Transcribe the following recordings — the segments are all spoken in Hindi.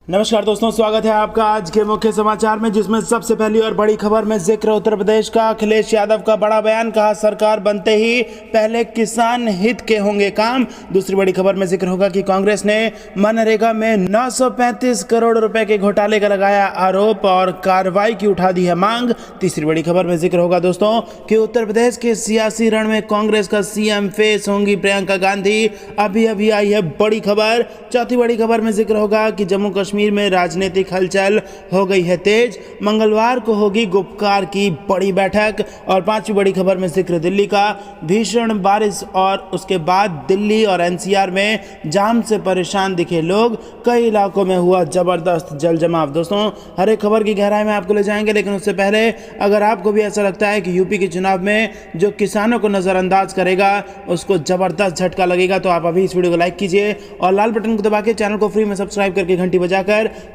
नमस्कार दोस्तों, स्वागत है आपका आज के मुख्य समाचार में, जिसमें सबसे पहली और बड़ी खबर में जिक्र उत्तर प्रदेश का। अखिलेश यादव का बड़ा बयान, कहा सरकार बनते ही पहले किसान हित के होंगे काम। दूसरी बड़ी खबर में जिक्र होगा कि कांग्रेस ने मनरेगा में 935 करोड़ रुपए के घोटाले का लगाया आरोप और कार्रवाई की उठा दी है मांग। तीसरी बड़ी खबर में जिक्र होगा दोस्तों कि उत्तर प्रदेश के सियासी रण में कांग्रेस का सीएम फेस होंगी प्रियंका गांधी। अभी अभी आई है बड़ी खबर। चौथी बड़ी खबर में जिक्र होगा कि जम्मू कश्मीर में राजनीतिक हलचल हो गई है तेज। मंगलवार को होगी गुपकार की बड़ी बैठक। और पांचवी बड़ी खबर में जिक्र दिल्ली का, भीषण बारिश और उसके बाद दिल्ली और एनसीआर में जाम से परेशान दिखे लोग। कई इलाकों में हुआ जबरदस्त जल जमाव। दोस्तों, हर एक खबर की गहराई में आपको ले जाएंगे, लेकिन उससे पहले अगर आपको भी ऐसा लगता है कि यूपी के चुनाव में जो किसानों को नजरअंदाज करेगा उसको जबरदस्त झटका लगेगा, तो आप अभी इस वीडियो को लाइक कीजिए और लाल बटन को दबा के चैनल को फ्री में सब्सक्राइब करके घंटी बजाकर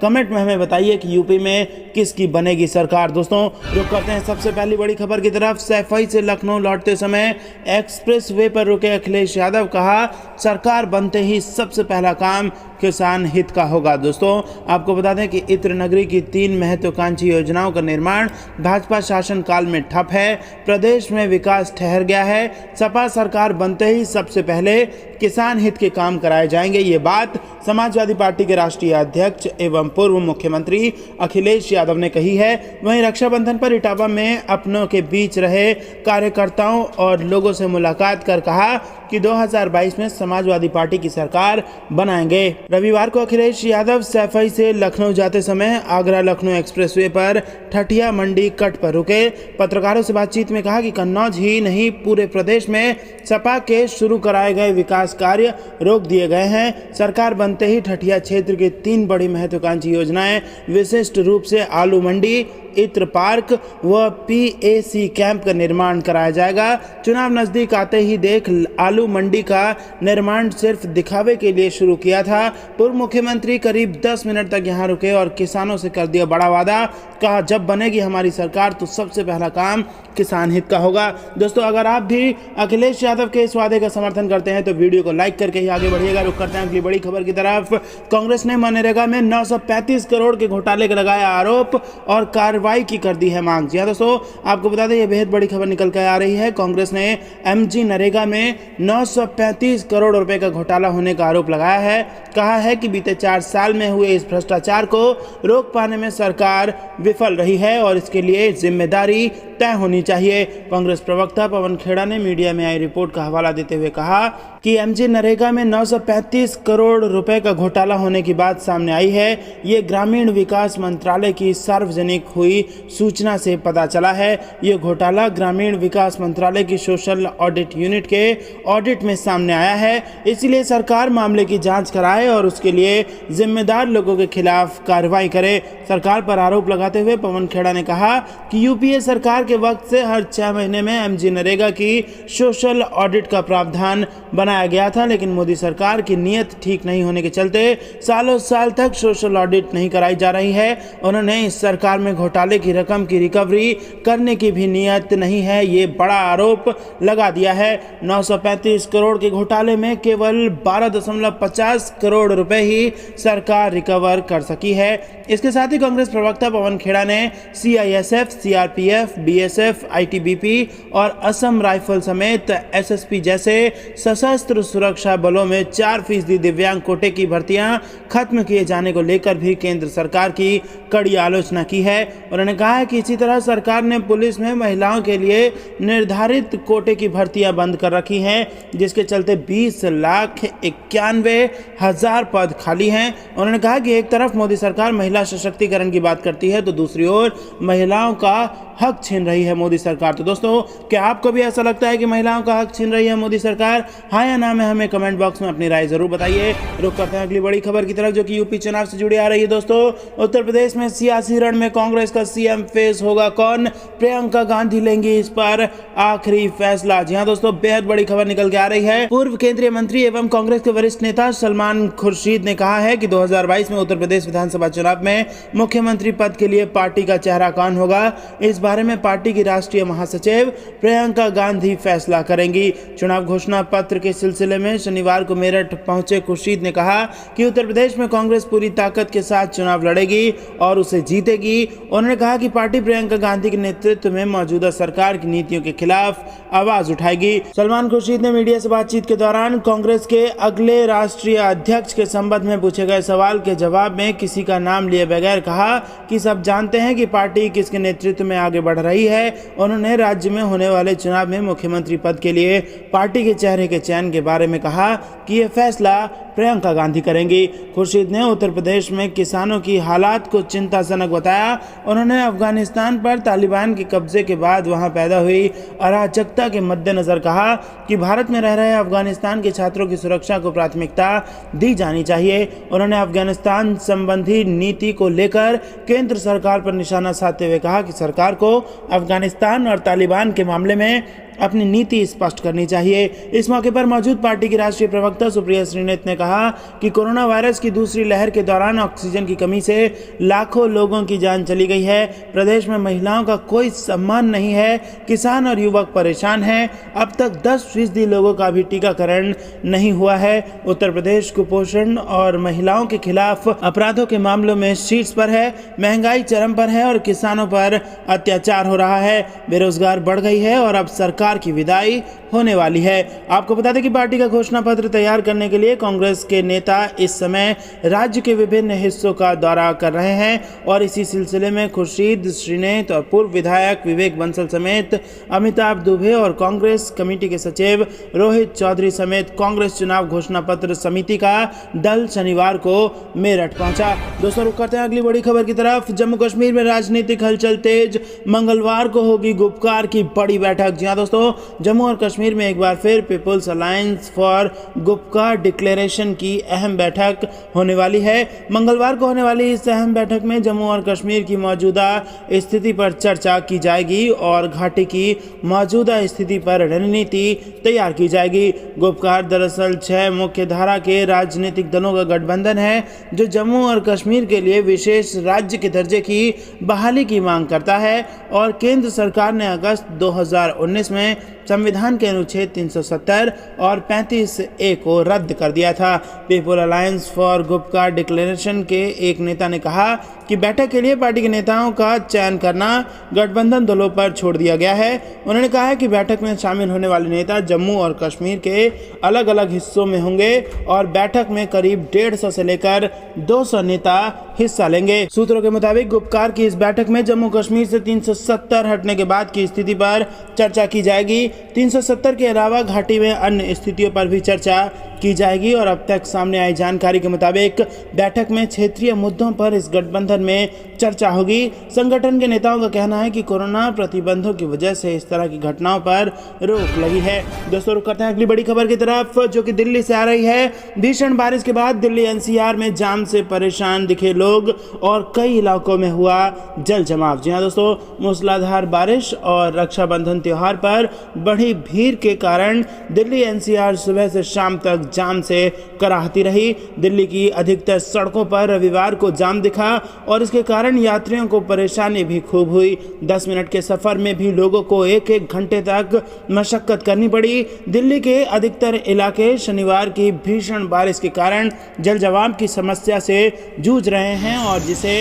कमेंट में हमें बताइए कि यूपी में किसकी बनेगी सरकार। दोस्तों, रुक करते हैं सबसे पहली बड़ी खबर की तरफ। सैफई से लखनऊ लौटते समय एक्सप्रेस वे पर रुके अखिलेश यादव, कहा सरकार बनते ही सबसे पहला काम किसान हित का होगा। दोस्तों, आपको बता दें कि इत्र नगरी की 3 महत्वाकांक्षी योजनाओं का निर्माण भाजपा शासन काल में ठप है। प्रदेश में विकास ठहर गया है। सपा सरकार बनते ही सबसे पहले किसान हित के काम कराए जाएंगे। ये बात समाजवादी पार्टी के राष्ट्रीय अध्यक्ष एवं पूर्व मुख्यमंत्री अखिलेश यादव ने कही है। वहीं रक्षाबंधन पर इटावा में अपनों के बीच रहे कार्यकर्ताओं और लोगों से मुलाकात कर कहा कि 2022 में समाजवादी पार्टी की सरकार बनाएंगे। रविवार को अखिलेश यादव सैफई से लखनऊ जाते समय आगरा लखनऊ एक्सप्रेसवे पर ठठिया मंडी कट पर रुके। पत्रकारों से बातचीत में कहा कि कन्नौज ही नहीं पूरे प्रदेश में सपा के शुरू कराए गए विकास कार्य रोक दिए गए हैं। सरकार बनते ही ठठिया क्षेत्र की 3 बड़ी महत्वाकांक्षी योजनाएं, विशिष्ट रूप से आलू मंडी, इत्र पार्क व पीएसी कैंप का निर्माण कराया जाएगा। चुनाव नजदीक आते ही देख आलू मंडी का निर्माण सिर्फ दिखावे के लिए शुरू किया था। पूर्व मुख्यमंत्री करीब 10 मिनट तक यहां रुके और किसानों से कर दिया बड़ा वादा। कहा जब बनेगी हमारी सरकार तो सबसे पहला काम किसान हित का होगा। दोस्तों, अगर आप भी अखिलेश यादव के इस वादे का समर्थन करते हैं तो वीडियो को लाइक करके ही आगे बढ़िएगा। रुक करते हैं अगली बड़ी खबर की तरफ। कांग्रेस ने मनरेगा में 935 करोड़ के घोटाले का लगाया आरोप और कार्रवाई की कर दी है मांग। जी हाँ दोस्तों, आपको बता दें ये बेहद बड़ी खबर निकल कर आ रही है। कांग्रेस ने एमजी नरेगा में 935 करोड़ रुपए का घोटाला होने का आरोप लगाया है। कहा है कि बीते 4 साल में हुए इस भ्रष्टाचार को रोक पाने में सरकार विफल रही है और इसके लिए जिम्मेदारी तय होनी चाहिए। कांग्रेस प्रवक्ता पवन खेड़ा ने मीडिया में आई रिपोर्ट का हवाला देते हुए कहा कि एमजी नरेगा में 935 करोड़ रुपए का घोटाला होने की बात सामने आई है। ये ग्रामीण विकास मंत्रालय की सार्वजनिक हुई सूचना से पता चला है। ये घोटाला ग्रामीण विकास मंत्रालय की सोशल ऑडिट यूनिट के ऑडिट में सामने आया है। इसलिए सरकार मामले की जांच कराए और उसके लिए जिम्मेदार लोगों के खिलाफ कार्रवाई करे। सरकार पर आरोप लगाते हुए पवन खेड़ा ने कहा कि यूपीए सरकार के वक्त से हर 6 महीने में एमजी नरेगा की सोशल ऑडिट का प्रावधान बनाया गया था, लेकिन मोदी सरकार की नीयत ठीक नहीं होने के चलते सालों साल तक सोशल ऑडिट नहीं कराई जा रही है। उन्होंने इस सरकार में घोटाले की रकम की रिकवरी करने की भी नीयत नहीं है, ये बड़ा आरोप लगा दिया है। 935 करोड़ के घोटाले में केवल 12.50 करोड़ रुपए ही सरकार रिकवर कर सकी है। इसके साथ ही कांग्रेस प्रवक्ता पवन खेड़ा ने सीआईएसएफ, सीआरपीएफ, बीएसएफ, आईटीबीपी और असम राइफल समेत एसएसपी जैसे सशस्त्र सुरक्षा बलों में 4% दिव्यांग कोटे की भर्तियां खत्म किए जाने को लेकर भी केंद्र सरकार की कड़ी आलोचना की है। उन्होंने कहा है कि इसी तरह सरकार ने पुलिस में महिलाओं के लिए निर्धारित कोटे की भर्तियां बंद कर रखी हैं, जिसके चलते 20,91,000 पद खाली हैं। उन्होंने कहा कि एक तरफ मोदी सरकार महिला सशक्तिकरण की बात करती है तो दूसरी ओर महिलाओं का हक छीन रही है मोदी सरकार। तो दोस्तों, क्या आपको भी ऐसा लगता है कि महिलाओं का हक छीन रही है मोदी सरकार? हाँ या ना में हमें कमेंट बॉक्स में अपनी राय जरूर बताइए। रुक करते हैं अगली बड़ी खबर की तरफ, जो कि यूपी चुनाव से जुड़ी आ रही है। दोस्तों, उत्तर प्रदेश में सियासी रण में कांग्रेस का सीएम फेस होगा कौन? प्रियंका गांधी लेंगी इस पर आखिरी फैसला। जी हाँ दोस्तों, बेहद बड़ी खबर निकल के आ रही है। पूर्व केंद्रीय मंत्री एवं कांग्रेस के वरिष्ठ नेता सलमान खुर्शीद ने कहा है कि 2022 में उत्तर प्रदेश विधानसभा चुनाव में मुख्यमंत्री पद के लिए पार्टी का चेहरा कौन होगा, इस बारे में पार्टी की राष्ट्रीय महासचिव प्रियंका गांधी फैसला करेंगी। चुनाव घोषणा पत्र के सिलसिले में शनिवार को मेरठ पहुंचे खुर्शीद ने कहा कि उत्तर प्रदेश में कांग्रेस पूरी ताकत के साथ चुनाव लड़ेगी और उसे जीतेगी। उन्होंने कहा कि पार्टी प्रियंका गांधी के नेतृत्व में मौजूदा सरकार की नीतियों के खिलाफ आवाज उठाएगी। सलमान खुर्शीद ने मीडिया से बातचीत के दौरान कांग्रेस के अगले राष्ट्रीय अध्यक्ष के संबंध में पूछे गए सवाल के जवाब में किसी का नाम लिए बगैर कहा कि सब जानते हैं कि पार्टी किसके नेतृत्व में आगे बढ़ रही है। उन्होंने राज्य में होने वाले चुनाव में मुख्यमंत्री पद के लिए पार्टी के चेहरे के चयन के बारे में कहा कि यह फैसला प्रियंका गांधी करेंगी। खुर्शीद ने उत्तर प्रदेश में किसानों की हालात को चिंताजनक बताया। उन्होंने अफगानिस्तान पर तालिबान के कब्जे के बाद वहां पैदा हुई अराजकता के मद्देनजर कहा कि भारत में रह रहे अफगानिस्तान के छात्रों की सुरक्षा को प्राथमिकता दी जानी चाहिए। उन्होंने अफगानिस्तान संबंधी नीति को लेकर केंद्र सरकार पर निशाना साधते हुए कहा कि सरकार को अफगानिस्तान और तालिबान के मामले में अपनी नीति स्पष्ट करनी चाहिए। इस मौके पर मौजूद पार्टी की राष्ट्रीय प्रवक्ता सुप्रिया श्रीनेत ने कहा कि कोरोना वायरस की दूसरी लहर के दौरान ऑक्सीजन की कमी से लाखों लोगों की जान चली गई है। प्रदेश में महिलाओं का कोई सम्मान नहीं है। किसान और युवक परेशान हैं। अब तक 10% लोगों का भी टीकाकरण नहीं हुआ है। उत्तर प्रदेश कुपोषण और महिलाओं के खिलाफ अपराधों के मामलों में शीर्ष पर है। महंगाई चरम पर है और किसानों पर अत्याचार हो रहा है। बेरोजगार बढ़ गई है और अब सरकार की विदाई होने वाली है। आपको बता दें कि पार्टी का घोषणा पत्र तैयार करने के लिए कांग्रेस के नेता इस समय राज्य के विभिन्न हिस्सों का दौरा कर रहे हैं और इसी सिलसिले में खुर्शीद, श्रीनेत और पूर्व विधायक विवेक बंसल समेत अमिताभ दुबे और कांग्रेस कमेटी के सचिव रोहित चौधरी समेत कांग्रेस चुनाव घोषणा पत्र समिति का दल शनिवार को मेरठ पहुंचा। दोस्तों, रुक करते हैं अगली बड़ी खबर की तरफ। जम्मू कश्मीर में राजनीतिक हलचल तेज। मंगलवार को होगी गुपकार की बड़ी बैठक। जी हां दोस्तों, जम्मू और कश्मीर में एक बार फिर people's alliance for Gupkar declaration की अहम बैठक होने वाली है। मंगलवार को होने वाली इस अहम बैठक में जम्मू और कश्मीर की मौजूदा स्थिति पर चर्चा की जाएगी और घाटी की मौजूदा स्थिति पर रणनीति तैयार की जाएगी। गुपकार दरअसल 6 मुख्य धारा के राजनीतिक दलों का गठबंधन है जो जम्मू और कश्मीर के लिए विशेष राज्य के दर्जे की बहाली की मांग करता है और केंद्र सरकार ने अगस्त 2019 में संविधान के अनुच्छेद 370 और 35A को रद्द कर दिया था। People alliance for Gupkar declaration के एक नेता ने कहा कि बैठक के लिए पार्टी के नेताओं का चयन करना गठबंधन दलों पर छोड़ दिया गया है। उन्होंने कहा है कि बैठक में शामिल होने वाले नेता जम्मू और कश्मीर के अलग अलग हिस्सों में होंगे और बैठक में करीब 150 से लेकर 200 नेता हिस्सा लेंगे। सूत्रों के मुताबिक गुपकार की इस बैठक में जम्मू कश्मीर से 370 हटने के बाद की स्थिति पर चर्चा की जाएगी। 370 के अलावा घाटी में अन्य स्थितियों पर भी चर्चा की जाएगी और अब तक सामने आई जानकारी के मुताबिक बैठक में क्षेत्रीय मुद्दों पर इस गठबंधन में चर्चा होगी। संगठन के नेताओं का कहना है कि कोरोना प्रतिबंधों की वजह से इस तरह की घटनाओं पर रोक लगी है। दोस्तों, रुक करते हैं अगली बड़ी खबर की तरफ जो कि दिल्ली से आ रही है। भीषण बारिश के बाद दिल्ली NCR में जाम से परेशान दिखे लोग और कई इलाकों में हुआ जल जमाव। जी हाँ दोस्तों, मूसलाधार बारिश और रक्षाबंधन त्योहार पर बढ़ी भीड़ के कारण दिल्ली NCR सुबह से शाम तक जाम से कराहती रही। दिल्ली की अधिकतर सड़कों पर रविवार को जाम दिखा और इसके कारण यात्रियों को परेशानी भी खूब हुई। 10 मिनट के सफर में भी लोगों को 1-1 घंटे तक मशक्कत करनी पड़ी। दिल्ली के अधिकतर इलाके शनिवार की भीषण बारिश के कारण जल जमाव की समस्या से जूझ रहे हैं और जिसे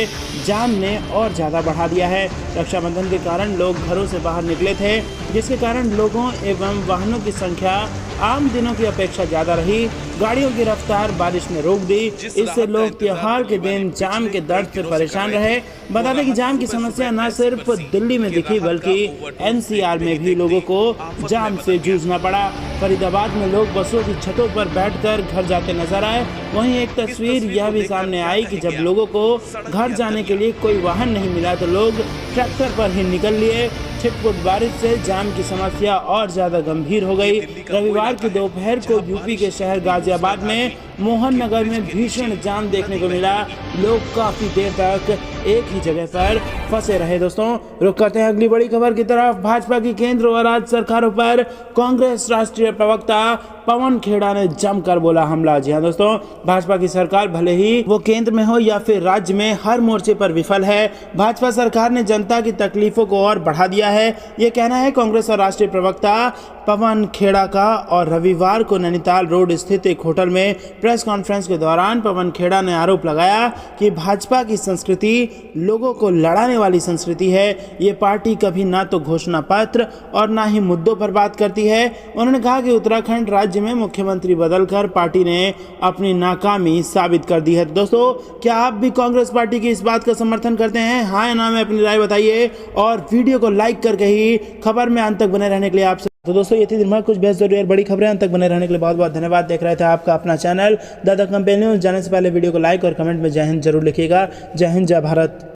जाम ने और ज्यादा बढ़ा दिया है। रक्षाबंधन के कारण लोग घरों से बाहर निकले थे जिसके कारण लोगों एवं वाहनों की संख्या आम दिनों की अपेक्षा ज्यादा रही। गाड़ियों की रफ्तार बारिश ने रोक दी। इससे लोग त्योहार के दिन जाम के दर्द से परेशान रहे। बता दें कि जाम की समस्या न सिर्फ दिल्ली में दिखी बल्कि NCR में भी लोगों को जाम से जूझना पड़ा। फरीदाबाद में लोग बसों की छतों पर बैठकर घर जाते नजर आए। वहीं एक तस्वीर यह भी सामने आई कि जब लोगों को घर जाने के लिए कोई वाहन नहीं मिला तो लोग ट्रैक्टर पर ही निकल लिए। छिटपुट बारिश से जाम की समस्या और ज्यादा गंभीर हो गई। रविवार की दोपहर को यूपी के शहर गाजियाबाद में मोहन नगर में भीषण जाम देखने को मिला। लोग काफी देर तक एक ही जगह पर फंसे रहे। दोस्तों, रुक करते हैं अगली बड़ी खबर की तरफ। भाजपा की केंद्र और राज्य सरकारों पर कांग्रेस राष्ट्रीय प्रवक्ता पवन खेड़ा ने जमकर बोला हमला। जी हाँ दोस्तों, भाजपा की सरकार भले ही वो केंद्र में हो या फिर राज्य में, हर मोर्चे पर विफल है। भाजपा सरकार ने जनता की तकलीफों को और बढ़ा दिया है, ये कहना है कांग्रेस और राष्ट्रीय प्रवक्ता पवन खेड़ा का। और रविवार को नैनीताल रोड स्थित एक होटल में प्रेस कॉन्फ्रेंस के दौरान पवन खेड़ा ने आरोप लगाया कि भाजपा की संस्कृति लोगों को लड़ाने वाली संस्कृति है। ये पार्टी कभी ना तो घोषणा पत्र और ना ही मुद्दों पर बात करती है। उन्होंने कहा कि उत्तराखंड राज्य में मुख्यमंत्री बदलकर पार्टी ने अपनी नाकामी साबित कर दी है। तो दोस्तों, क्या आप भी कांग्रेस पार्टी की इस बात का समर्थन करते हैं? हाँ या ना में अपनी राय बताइए और वीडियो को लाइक करके ही खबर में अंत तक बने रहने के लिए आपसे। तो दोस्तों, ये थी दिन भर कुछ बेहद जरूरी और बड़ी खबरें। अंत तक बने रहने के लिए बहुत बहुत धन्यवाद। देख रहे थे आपका अपना चैनल द कंपेनी न्यूज़। जाने से पहले वीडियो को लाइक और कमेंट में जय हिंद जरूर लिखिएगा। जय हिंद, जय भारत।